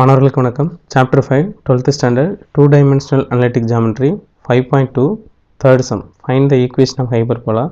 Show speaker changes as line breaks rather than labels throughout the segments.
மாணவர்களுக்கு வணக்கம். Chapter 5 12th standard 2 dimensional analytic geometry 5.2 third sum. Find the equation of hyperbola.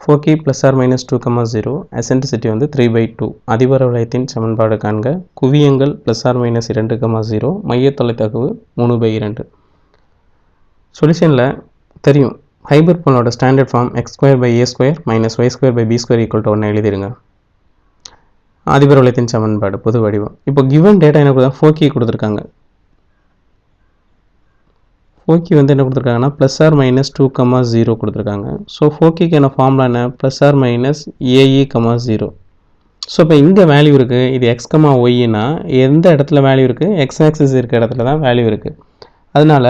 Foci plus or minus 2, 0 eccentricity வந்து 3/2. அதிபர வளையத்தின் சமன்பாடு காண்க. குவியங்கள் plus or minus 2, 0 மையத்தொலைத்தகவு 3/2. சொல்யூஷனில் தெரியும் ஹைபர்போலோட standard form x² minus y² equal to 1 எழுதிருங்க. அதிபர வளையத்தின் சமன்பாடு பொது வடிவம். இப்போ given டேட்டா என்ன கொடுத்தா ஃபோக்கி கொடுத்துருக்காங்க. ஃபோக்கி வந்து என்ன கொடுத்துருக்காங்கன்னா ப்ளஸ் ஆர் மைனஸ் 2, 0 கொடுத்துருக்காங்க. ஸோ ஃபோக்கிக்கான ஃபார்முலா என்ன plus R minus A E, 0. So இப்போ இங்கே வேல்யூ இருக்குது. இது எக்ஸ் கமா ஒய்னா எந்த இடத்துல வேல்யூ இருக்குது? எக்ஸ் ஆக்சிஸ் இருக்க இடத்துல தான் வேல்யூ இருக்குது. அதனால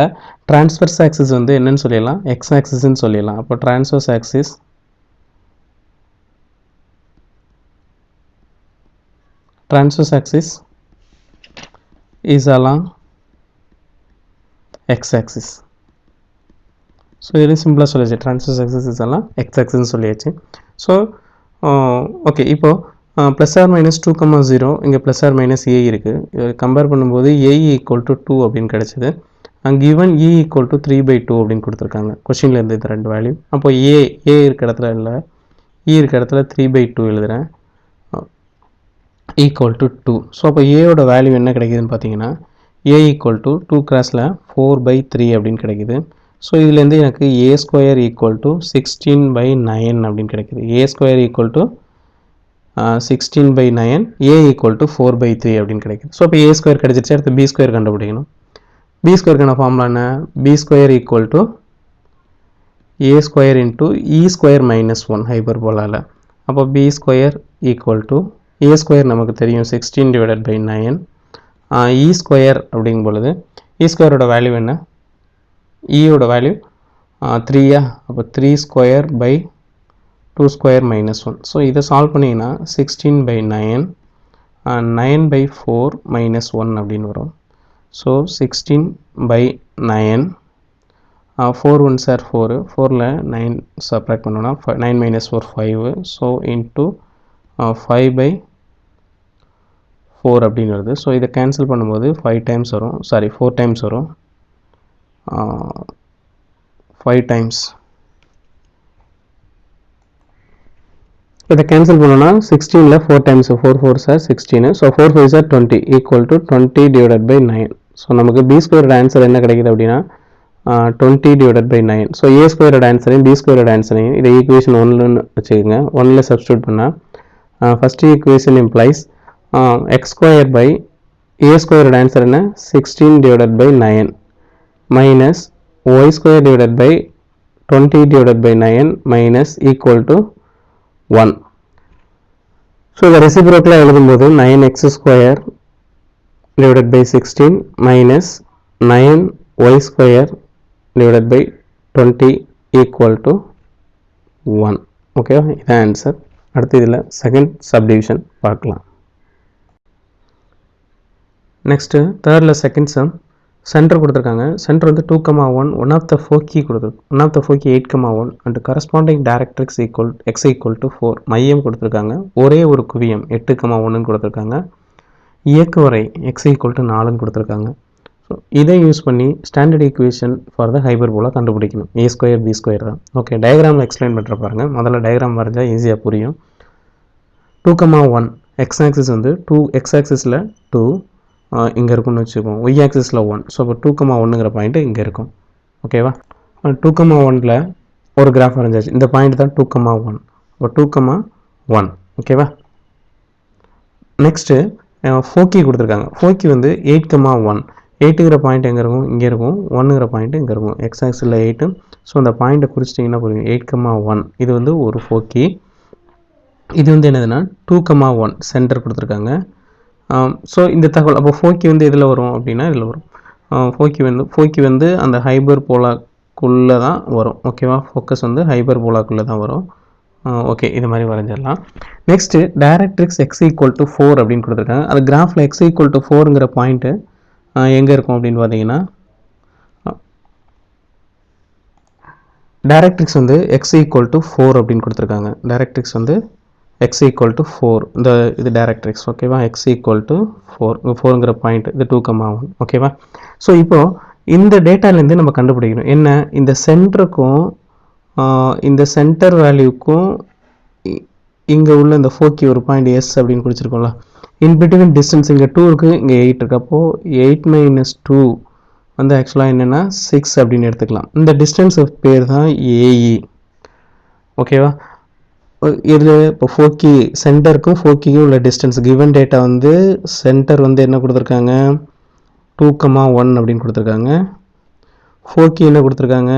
டிரான்ஸ்வர்ஸ் ஆக்சிஸ் வந்து என்னன்னு சொல்லிடலாம்? எக்ஸ் ஆக்சிஸ்ன்னு சொல்லிடலாம். அப்போ transverse axis is along x-axis. So இது சிம்பிளாக சொல்லியாச்சு. transverse axis is along x-axis சொல்லியாச்சு. ஸோ ஓகே, இப்போது ப்ளஸ் ஆர் மைனஸ் 2, 0 இங்கே ப்ளஸ் ஆர் மைனஸ் ஏ இருக்குது. இதை கம்பேர் பண்ணும்போது ஏஇ ஈக்குவல் டு 2 அப்படின்னு கிடச்சிது. கிவன் இ ஈக்குவல் டு 3/2 அப்படின்னு கொடுத்துருக்காங்க. கொஷினில் இருந்து இது ரெண்டு வேல்யூ. அப்போ ஏ இருக்க இடத்துல இல்லை, இ இருக்க இடத்துல 3/2 எழுதுகிறேன் equal to 2. ஸோ அப்போ ஏயோட வேல்யூ என்ன கிடைக்குதுன்னு பார்த்தீங்கன்னா ஏ ஈக்குவல் டு 2 கிராஸில் 4/3 அப்படின்னு கிடைக்குது. ஸோ இதுலேருந்து எனக்கு a² ஈக்குவல் டு 16/9 அப்படின்னு கிடைக்குது. a² equal to 16/9, A equal to 4/3 அப்படின்னு கிடைக்குது. ஸோ இப்போ a² கிடைச்சிருச்சு. அடுத்து b² கண்டுபிடிக்கணும். b²க்கான ஃபார்முலா என்ன? b² equal to a² into e² minus 1 ஹைபர்போலாவில். அப்போ b² ஈக்குவல் டு a² நமக்கு தெரியும் 16/9, e² அப்படிங்கும் பொழுது e²ஓட வேல்யூ என்ன? ஈயோட வேல்யூ 3. அப்போ 3² மைனஸ் 1. ஸோ இதை சால்வ் பண்ணிங்கன்னா 16/9 9/4 மைனஸ் 1 அப்படின்னு வரும். ஸோ 16/9 4 1s are 4, 4ல் 9 சப்ராக்ட் பண்ணோன்னா 9 மைனஸ் 4 5. ஸோ இன்ட்டு 5/4 அப்படின்னு வருது. ஸோ இதை கேன்சல் பண்ணும்போது 5 டைம்ஸ் வரும், சாரி 4 டைம்ஸ் வரும். 5 டைம்ஸ் இதை கேன்சல் பண்ணோன்னா 16ல் 4 times 4 4s are 16. So 4 5s are 20 equal to 20/9. So நமக்கு b² ஆன்சர் என்ன கிடைக்குது அப்படின்னா 20/9. ஸோ a² ஆன்சரையும் b² ஆன்சரையும் இதை ஈக்குவேஷன் 1ன்னு வச்சுக்கோங்க. 1ல் சப்ஸ்டியூட் பண்ணால் first equation implies x² by a² answer என்ன 16/9 minus y² by 20/9 minus equal to 1. So இதை ரெசிப்ரோக்கலாக எழுதும்போது 9x² divided by 16 minus 9y² divided by 20 equal to 1. ஓகேவா? இதான் ஆன்சர். அடுத்து இதில் செகண்ட் சப்டிவிஷன் பார்க்கலாம். நெக்ஸ்ட்டு தேர்டில் செகண்ட் சம். சென்டர் கொடுத்துருக்காங்க. சென்டர் வந்து 2, 1 ஒன் ஆஃப் த ஃபோக்கி கொடுத்துருக்கு. 8, and corresponding directrix x equal to 4. மையம் கொடுத்துருக்காங்க. ஒரே ஒரு குவியம் 8, 1ன்னு கொடுத்துருக்காங்க. இயக்கு வரை x ஈக்குவல் டு 4ன்னு கொடுத்துருக்காங்க. ஸோ இதை யூஸ் பண்ணி standard equation for the hyperbola கண்டுபிடிக்கணும். a² b² தான். ஓகே, டயக்ராமில் எக்ஸ்பிளைன் பண்ணுற பாருங்கள். முதல்ல டயக்ராம் வரைஞ்சால் ஈஸியாக புரியும். 2, 1 எக்ஸ் ஆக்சிஸ் வந்து 2, எக்ஸ் ஆக்சிஸில் 2 இங்கே இருக்கும்னு வச்சுக்கோம். ஒய் ஆக்சிஸில் 1. ஸோ அப்போ 2, 1ங்கிற பாயிண்ட்டு இங்கே இருக்கும். ஓகேவா? 2, 1ல் ஒரு கிராஃப் வரைஞ்சாச்சு. இந்த பாயிண்ட் தான் 2, 1. அப்போ 2, 1. ஓகேவா? நெக்ஸ்ட்டு ஃபோக்கி கொடுத்துருக்காங்க. ஃபோக்கி வந்து 8, 1. 8ங்கிற பாயிண்ட் எங்கே இருக்கும்? இங்கே இருக்கும். 1ங்கிற பாயிண்ட்டு இங்கே இருக்கும். எக்ஸ் ஆக்சிஸில் 8. ஸோ அந்த பாயிண்ட்டை குறிச்சிட்டிங்கன்னா புரியும். 8, 1 இது வந்து ஒரு ஃபோக்கி. இது வந்து என்னதுன்னா 2, 1 சென்டர் கொடுத்துருக்காங்க. ஸோ இந்த தகவல் அப்போ ஃபோக்கி வந்து இதில் வரும் அப்படின்னா இதில் வரும். ஃபோக்கி வந்து அந்த ஹைபர்போலாக்குள்ளே தான் வரும். ஓகேவா? ஃபோக்கஸ் வந்து ஹைபர்போலாக்குள்ளே தான் வரும். ஓகே, இது மாதிரி வரைஞ்சிடலாம். Next directrix x equal to 4 அப்படின்னு கொடுத்துருக்காங்க. அது கிராஃபில் x ஈக்குவல் டு 4ங்கிற பாயிண்ட்டு எங்கே இருக்கும் அப்படின்னு பார்த்தீங்கன்னா டைரக்ட்ரிக்ஸ் வந்து x ஈக்குவல் டு 4 அப்படின்னு கொடுத்துருக்காங்க. டைரக்ட்ரிக்ஸ் வந்து x equal to 4 இந்த இது டைரக்ட்ரிக்ஸ் ஓகேவா x equal to 4 4ங்கிற பாயிண்ட் இது 2,1 ஓகேவா ஸோ இப்போ இந்த டேட்டாலேருந்து நம்ம கண்டுபிடிக்கணும் என்ன இந்த சென்டருக்கும் இந்த சென்டர் வேல்யூக்கும் இங்கே உள்ள இந்த 4Q ஒரு பாயிண்ட் எஸ் அப்படின்னு குடிச்சிருக்கோம்ல இன் பிட்வீன் டிஸ்டன்ஸ் இங்கே 2 இருக்குது இங்கே 8 இருக்கு அப்போ 8 minus 2 வந்து ஆக்சுவலாக என்னென்னா 6 அப்படின்னு எடுத்துக்கலாம் இந்த டிஸ்டன்ஸ் பேர் தான் ஏஇ ஓகேவா இதில் இப்போ 4K சென்டருக்கும் 4Kக்கும் உள்ள டிஸ்டன்ஸ் கிவன் டேட்டா வந்து சென்டர் வந்து என்ன கொடுத்துருக்காங்க 2,1 அப்படின்னு கொடுத்துருக்காங்க 4K என்ன கொடுத்துருக்காங்க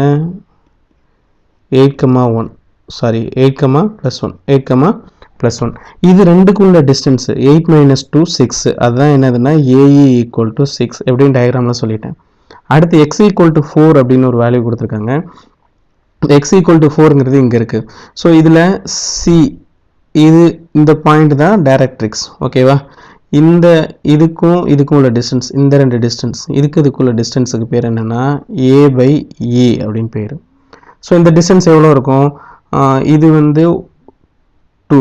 8,1 சாரி 8,+1 இது ரெண்டுக்கும் உள்ள டிஸ்டன்ஸ் 8 minus 2 6 அதுதான் என்னதுன்னா ஏஇ ஈக்குவல் டு 6 எப்படின்னு டயக்ராமில் சொல்லிட்டேன் அடுத்து x equal to 4 அப்படின்னு ஒரு வேல்யூ கொடுத்துருக்காங்க x equal to 4ங்கிறது இங்கே இருக்குது ஸோ இதில் சி இது இந்த பாயிண்ட் தான் டைரக்ட்ரிக்ஸ் ஓகேவா இந்த இதுக்கும் உள்ள டிஸ்டன்ஸ் இந்த ரெண்டு டிஸ்டன்ஸ் இதுக்குள்ள டிஸ்டன்ஸுக்கு பேர் என்னென்னா a/e அப்படின்னு பேர் ஸோ இந்த டிஸ்டன்ஸ் எவ்வளோ இருக்கும் இது வந்து 2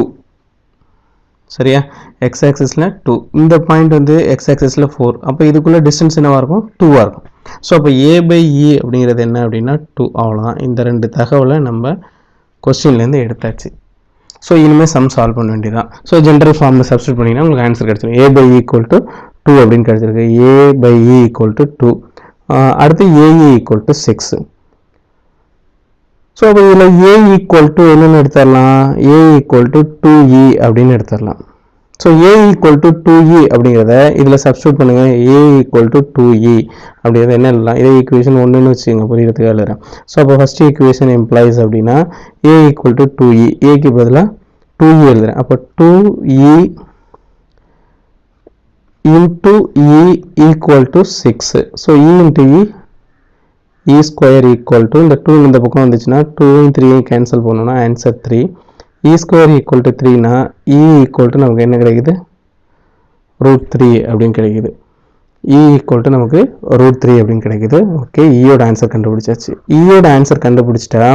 சரியா எக்ஸ் ஆக்சிஸில் 2 இந்த பாயிண்ட் வந்து எக்ஸ் ஆக்சிஸில் 4 அப்போ இதுக்குள்ள டிஸ்டன்ஸ் என்னவாக இருக்கும் 2ஆக இருக்கும் ஸோ அப்போ a/e அப்படிங்கிறது என்ன அப்படின்னா 2 அவ்வளோதான் இந்த ரெண்டு தகவலை நம்ம கொஸ்டின்லேருந்து எடுத்தாச்சு ஸோ இனிமேல் சம் சால்வ் பண்ண வேண்டியதான் ஸோ ஜென்ரல் ஃபார்மில் சப்ஸ்டியூட் பண்ணிங்கன்னா உங்களுக்கு ஆன்சர் கிடச்சிடும் a/e = 2 அப்படின்னு கிடச்சிருக்கு a/e = 2 அடுத்து ae = 6 ஸோ அப்போ இதில் a = என்னென்னு எடுத்துடலாம் a = 2e அப்படின்னு எடுத்துடலாம் ஸோ a = 2e அப்படிங்கிறத இதில் சப்ஸ்டியூட் பண்ணுங்கள் a = 2e அப்படிங்கிறது என்ன எழுதலாம் இதே ஈக்குவேஷன் 1ன்னு வச்சுக்கோங்க புரியுறதுக்காக எழுதுறேன் ஸோ அப்போ ஃபஸ்ட் ஈக்குவேஷன் எம்ப்ளாயிஸ் அப்படின்னா a = 2e ஏக்கு பதிலாக 2e எழுதுறேன் அப்போ 2e into e equal to 6 so e into e square equal to இந்த 2 இந்த பக்கம் வந்துச்சுன்னா 2 3 கேன்சல் பண்ணோம்னா answer 3 e square equal to 3னா e equal to நமக்கு என்ன கிடைக்குது √3 அப்படின்னு கிடைக்குது e equal to நமக்கு √3 அப்படின்னு கிடைக்குது ஓகே ஈயோட ஆன்சர் கண்டுபிடிச்சாச்சு ஈயோட ஆன்சர் கண்டுபிடிச்சிட்டா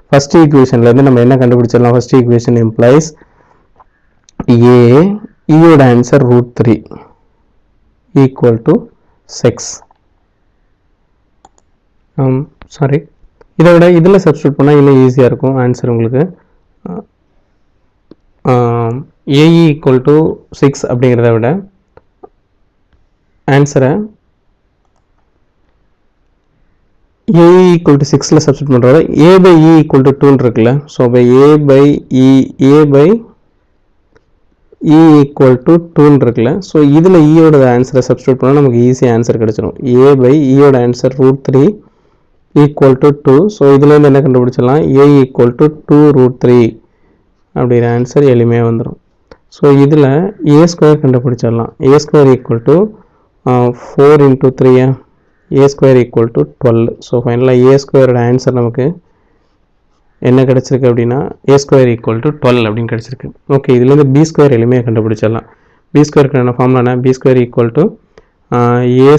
ஃபர்ஸ்ட் ஈக்குவேஷன்லேருந்து நம்ம என்ன கண்டுபிடிச்சிடலாம் ஃபர்ஸ்ட் ஈக்குவேஷன் இம்ப்ளைஸ் a ஈயோட ஆன்சர் √3 equal to 6 சாரி இதை விட இதில் சப்ஸ்டியூட் பண்ணால் இன்னும் ஈஸியாக இருக்கும் ஆன்சர் உங்களுக்கு ae = 6 அப்படிங்கிறத விட ஆன்சரை ae = 6ல் சப்ஸ்டியூட் பண்ணுறத a/e = 2 இருக்குல்ல ஸோ அப்போ a/e = 2 இருக்குல்ல ஸோ இதில் ஈயோட ஆன்சரை சப்ஸ்டியூட் பண்ணால் நமக்கு ஈஸியாக ஆன்சர் கிடச்சிடும் a/e answer √3 equal to 2 so இதுலேருந்து என்ன கண்டுபிடிச்சிடலாம் a equal to 2 √3 அப்படிங்கிற ஆன்சர் எளிமையாக வந்துடும் ஸோ இதில் a ஸ்கொயர் கண்டுபிடிச்சிடலாம் a square equal to 4 into 3 a square equal to 12 so ஃபைனலாக a ஸ்கொயரோட ஆன்சர் நமக்கு என்ன கிடச்சிருக்கு அப்படின்னா a ஸ்கொயர் equal to 12 அப்படின்னு கிடச்சிருக்கு ஓகே இதுலேருந்து b ஸ்கொயர் எளிமையாக கண்டுபிடிச்சிடலாம் b ஸ்கொயருக்கு என்ன ஃபார்முலானா b square equal to a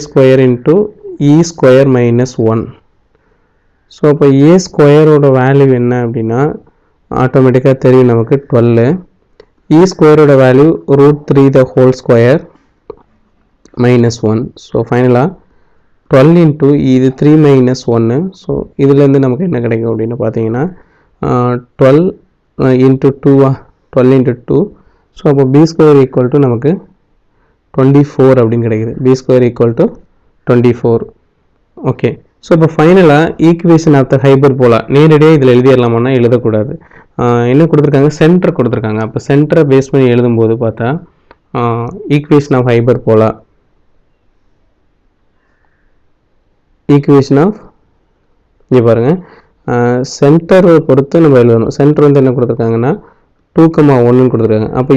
square into e square minus 1 so அப்போ a ஸ்கொயரோட வேல்யூ என்ன அப்படின்னா ஆட்டோமேட்டிக்காக தெரியும் நமக்கு 12 e ஸ்கொயரோட value √3 the whole square minus 1 so ஃபைனலாக 12 into இது 3 minus 1 ஸோ இதுலேருந்து நமக்கு என்ன கிடைக்கும் அப்படின்னு பார்த்தீங்கன்னா 12 into 12 into 2 ஸோ அப்போ b ஸ்கொயர் equal to நமக்கு 24 அப்படின்னு கிடைக்குது b square equal to 24 okay so இப்போ ஃபைனலாக ஈக்குவேஷன் ஆஃப் த ஹைபர்போலா நேரடியாக இதில் எழுதிடலாமான்னா எழுதக்கூடாது என்ன கொடுத்துருக்காங்க சென்டர் கொடுத்துருக்காங்க அப்போ சென்டரை பேஸ் பண்ணி எழுதும்போது பார்த்தா equation of hyperbola equation of இங்கே பாருங்கள் சென்டரை பொறுத்து நம்ம எழுதணும் சென்டர் வந்து என்ன கொடுத்துருக்காங்கன்னா 2,1ன்னு கொடுத்துருக்காங்க அப்போ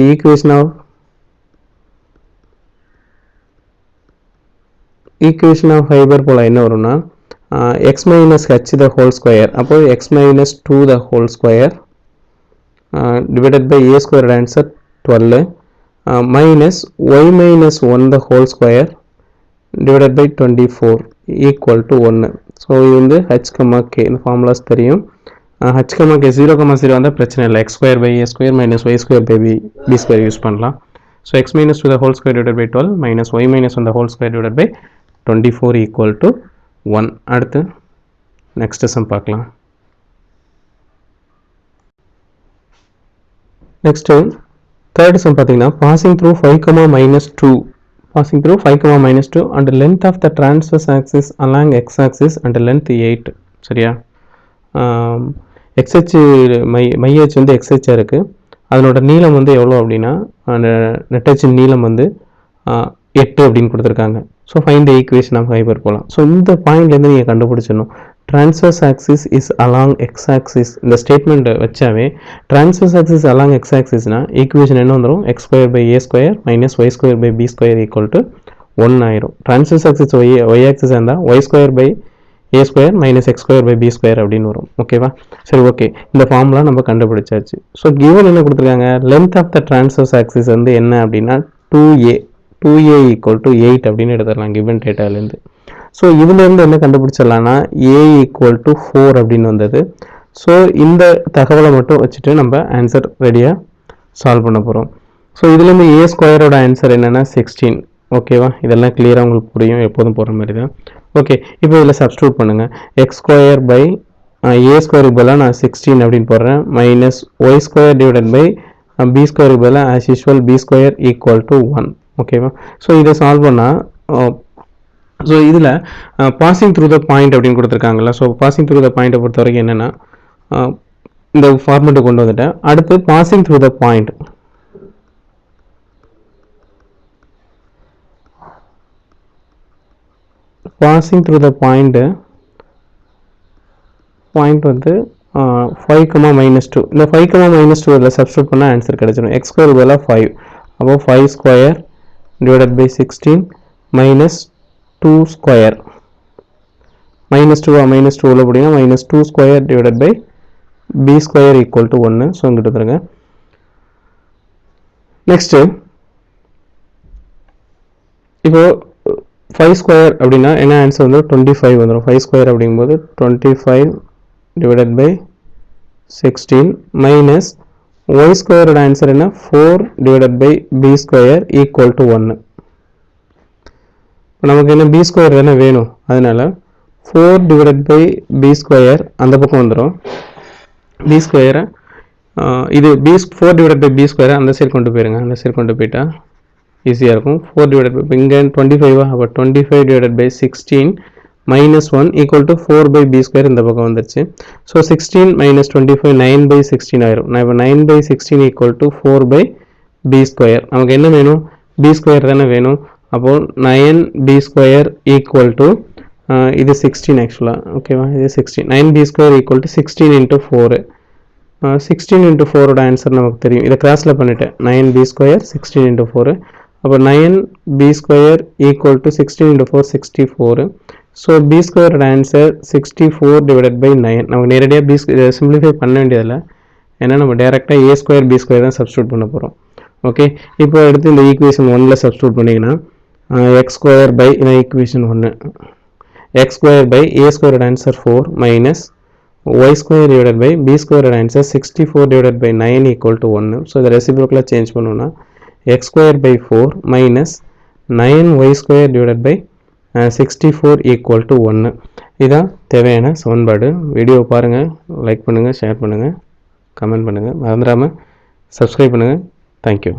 ஈக்குவேஷன் ஆஃப் ஹைபர்போலா என்ன வரும்னா x minus h the whole square அப்போ x minus 2 the whole square divided by a square answer 12 minus y minus 1 the whole square divided by 24 equal to 1 so இது வந்து h, k இந்த formulas தெரியும் h, k 0, 0 வந்தால் பிரச்சனை இல்லை. x square by a square minus y square by b square use பண்ணலாம். So x minus 2 the whole square divided by 12 minus y minus 1 the whole square divided by 24 equal to 1. அடுத்து next sum பார்க்கலாம். next third sum பார்த்தீங்கன்னா passing through 5, minus 2 passing through 5, minus 2 and length of the transverse axis along x axis and length 8. சரியா? xh மையச்சு வந்து xh இருக்குது, அதனோட நீளம் வந்து எவ்வளோ அப்படின்னா நெட்டச்சின் நீளம் வந்து 8 அப்படின்னு கொடுத்துருக்காங்க. So find the equation of hyper போகலாம். ஸோ இந்த பாயிண்ட்லேருந்து நீங்கள் கண்டுபிடிச்சிடணும் transverse axis is along x axis. இந்த ஸ்டேட்மெண்ட் வச்சாவே ட்ரான்ஸ்வர்ஸ் ஆக்சிஸ் அலாங் எக்ஸ் ஆக்சிஸ்னா ஈக்குவேஷன் என்ன வந்துடும், x square by a square minus y square by B square equal to 1 ஆயிரும். ட்ரான்ஸ்வர்ஸ் ஆக்சிஸ் ஒய் ஆக்சிஸ் இருந்தால் y square by a square minus x square by B square அப்படின்னு வரும். ஓகேவா? சரி, okay, இந்த ஃபார்ம்லாம் நம்ம கண்டுபிடிச்சாச்சு. ஸோ கிவன் என்ன கொடுத்துருக்காங்க, length of the transverse axis வந்து என்ன அப்படின்னா 2a ஈக்குவல் டு 8 அப்படின்னு எடுத்துடலாம் கிவன் டேட்டாலேருந்து. ஸோ இதுலேருந்து என்ன கண்டுபிடிச்சிடலாம்னா a ஈக்குவல் டு 4 அப்படின்னு வந்தது. ஸோ இந்த தகவலை மட்டும் வச்சுட்டு நம்ம ஆன்சர் ரெடியாக சால்வ் பண்ண போகிறோம். ஸோ இதுலேருந்து a ஸ்கொயரோட ஆன்சர் என்னென்னா 16. ஓகேவா? இதெல்லாம் கிளியராக உங்களுக்கு புரியும், எப்போதும் போகிற மாதிரி தான். ஓகே, இப்போ இதில் சப்ஸ்டியூட் பண்ணுங்கள். எக்ஸ் ஸ்கொயர் பை ஏ ஸ்கொயருக்கு பதிலாக நான் 16 அப்படின்னு போடுறேன், minus y square divided by b ஸ்கொயருக்கு பதிலாக as usual b square equal to 1. ஓகேவா? ஸோ இதை சால்வ் பண்ணால் ஸோ இதில் பாசிங் த்ரூ த பாயிண்ட் அப்படின்னு கொடுத்துருக்காங்கல்ல. ஸோ பாசிங் த்ரூ த பாயிண்ட்டை பொறுத்த வரைக்கும் என்னென்னா இந்த ஃபார்மெட்டை கொண்டு வந்துட்டேன். அடுத்து passing through the point passing through the point வந்து 5, minus 2. இந்த 5, minus 2 இதில் சப்ஸ்டியூட் பண்ணால் ஆன்சர் கிடைச்சிடும். எக்ஸ் ஸ்கொயர் பதிலாக 5, அப்போ 5 square divided by 16 minus 2 square, minus 2 உள்ள போட்டிங்கன்னா minus 2 square divided by B square equal to 1. So இங்கிட்டு வந்துருங்க. நெக்ஸ்ட்டு இப்போ 5 ஸ்கொயர் அப்படின்னா என்ன ஆன்சர் வந்து 25 வந்துடும். 5 ஸ்கொயர் அப்படிங்கும்போது 25 டிவைடட் பை 16 மைனஸ் ஒய் ஸ்கொயரோட ஆன்சர் என்ன 4 divided by B square equal to 1. இப்போ நமக்கு என்ன பி ஸ்கொயர் தானே வேணும், அதனால 4 டிவைடட் பை பி ஸ்கொயர் அந்த பக்கம் வந்துடும். பி ஸ்கொயரை இது 4 டிவைடட் பை பி ஸ்கொயரை அந்த சைடு கொண்டு போயிருங்க. அந்த சைடு கொண்டு போயிட்டா ஈஸியாக இருக்கும். 4 டிவைடட் பை இங்கே 25 அப்போ 25 divided by 16 minus 1 equal to 4 by B square இந்த பக்கம் வந்துருச்சு. ஸோ 16 மைனஸ் 25 9 பை 16 ஆயிரும். நான் இப்போ 9 by 16 equal to 4 by B square. நமக்கு என்ன வேணும், பி ஸ்கொயர் தானே வேணும். அப்போது 9 பி ஸ்கொயர் ஈக்குவல் டு இது 16 ஆக்சுவலாக. ஓகேவா? இது 16. 9 b square equal to 16 into 4. 16 into 4ஓட ஆன்சர் நமக்கு தெரியும். இதை கிராஸில் பண்ணிவிட்டேன். 9 பி ஸ்கொயர் 16 இன்ட்டு 4. அப்போ 9 b square equal to 16 into 4 64. So b ஸ்கொயரோட ஆன்சர் 64 டிவைடட் பை 9. நமக்கு நேரடியாக பி சிம்பிளிஃபை பண்ண வேண்டியதில்லை, ஏன்னா நம்ம டேரெக்டாக ஏ ஸ்கொயர் பி ஸ்கொயர் தான் சப்ஸ்டியூட் பண்ண போகிறோம். ஓகே, இப்போ எடுத்து இந்த ஈக்குவேஷன் 1ல் சப்ஸ்டியூட் பண்ணிங்கன்னா எக்ஸ் ஸ்கொயர் பை இந்த equation 1 x square by a ஸ்கொயரோட answer 4 minus y square divided by b ஸ்கொயரோட answer 64 divided by 9 equal to 1. So இதை ரெசிப்ரோக்கலாக சேஞ்ச் பண்ணோன்னா x square by 4 minus 9y square divided by 64 equal to 1. இதான் தேவையான சமன்பாடு. Video பாருங்கள், லைக் பண்ணுங்கள், ஷேர் பண்ணுங்கள், கமெண்ட் பண்ணுங்கள், மறந்துடாமல் சப்ஸ்கிரைப் பண்ணுங்கள். தேங்க்யூ.